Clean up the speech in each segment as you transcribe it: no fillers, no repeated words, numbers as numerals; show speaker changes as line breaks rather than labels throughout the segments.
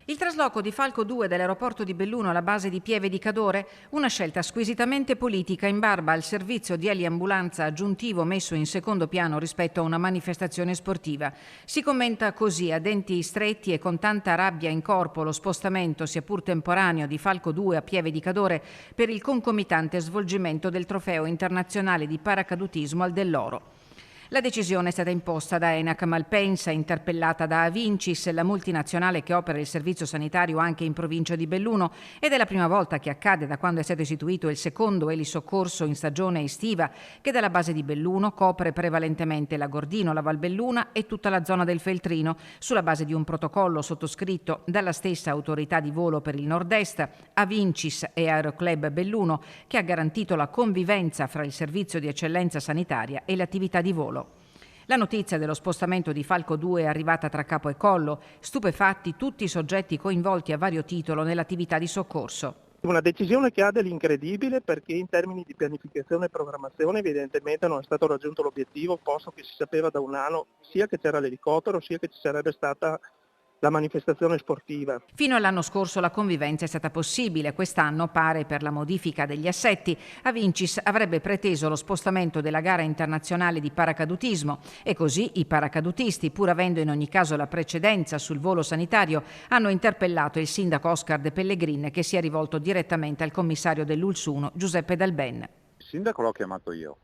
Il trasloco di Falco 2 dall'aeroporto di Belluno alla base di Pieve di Cadore, una scelta squisitamente politica in barba al servizio di eliambulanza aggiuntivo messo in secondo piano rispetto a una manifestazione sportiva. Si commenta così, a denti stretti e con tanta rabbia in corpo, lo spostamento, sia pur temporaneo, di Falco 2 a Pieve di Cadore per il concomitante svolgimento del trofeo internazionale di paracadutismo al Dell'Oro. La decisione è stata imposta da Enac Malpensa, interpellata da Avincis, la multinazionale che opera il servizio sanitario anche in provincia di Belluno, ed è la prima volta che accade da quando è stato istituito il secondo elisoccorso in stagione estiva, che dalla base di Belluno copre prevalentemente l'Agordino, la Valbelluna e tutta la zona del Feltrino, sulla base di un protocollo sottoscritto dalla stessa autorità di volo per il Nord-Est, Avincis e Aeroclub Belluno, che ha garantito la convivenza fra il servizio di eccellenza sanitaria e l'attività di volo. La notizia dello spostamento di Falco 2 è arrivata tra capo e collo, stupefatti tutti i soggetti coinvolti a vario titolo nell'attività di soccorso.
Una decisione che ha dell'incredibile, perché in termini di pianificazione e programmazione evidentemente non è stato raggiunto l'obiettivo, posto che si sapeva da un anno sia che c'era l'elicottero sia che ci sarebbe stata la manifestazione sportiva.
Fino all'anno scorso la convivenza è stata possibile, quest'anno pare per la modifica degli assetti. Avincis avrebbe preteso lo spostamento della gara internazionale di paracadutismo e così i paracadutisti, pur avendo in ogni caso la precedenza sul volo sanitario, hanno interpellato il sindaco Oscar De Pellegrin, che si è rivolto direttamente al commissario dell'ULSS 1 Giuseppe Dalben.
Il sindaco l'ho chiamato io.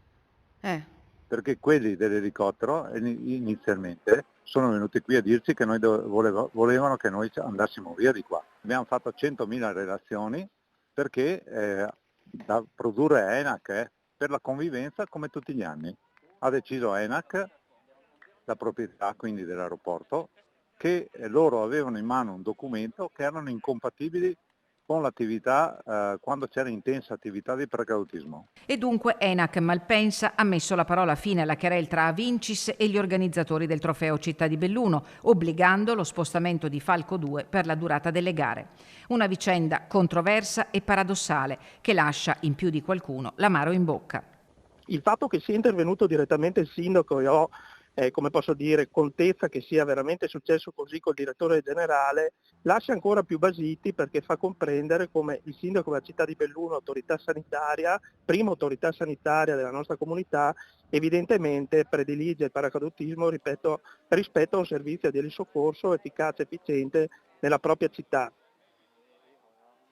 Perché
quelli dell'elicottero inizialmente sono venuti qui a dirci che noi volevano che noi andassimo via di qua. Abbiamo fatto 100.000 relazioni perché da produrre Enac per la convivenza come tutti gli anni. Ha deciso Enac, la proprietà quindi dell'aeroporto, che loro avevano in mano un documento che erano incompatibili con l'attività quando c'era intensa attività di paracadutismo.
E dunque Enac Malpensa ha messo la parola fine alla querela tra Avincis e gli organizzatori del trofeo Città di Belluno, obbligando lo spostamento di Falco 2 per la durata delle gare. Una vicenda controversa e paradossale che lascia in più di qualcuno l'amaro in bocca.
Il fatto che sia intervenuto direttamente il sindaco e ho come posso dire, contezza che sia veramente successo così col direttore generale, lascia ancora più basiti, perché fa comprendere come il sindaco della città di Belluno, autorità sanitaria, prima autorità sanitaria della nostra comunità, evidentemente predilige il paracadutismo rispetto a un servizio di elisoccorso efficace e efficiente nella propria città.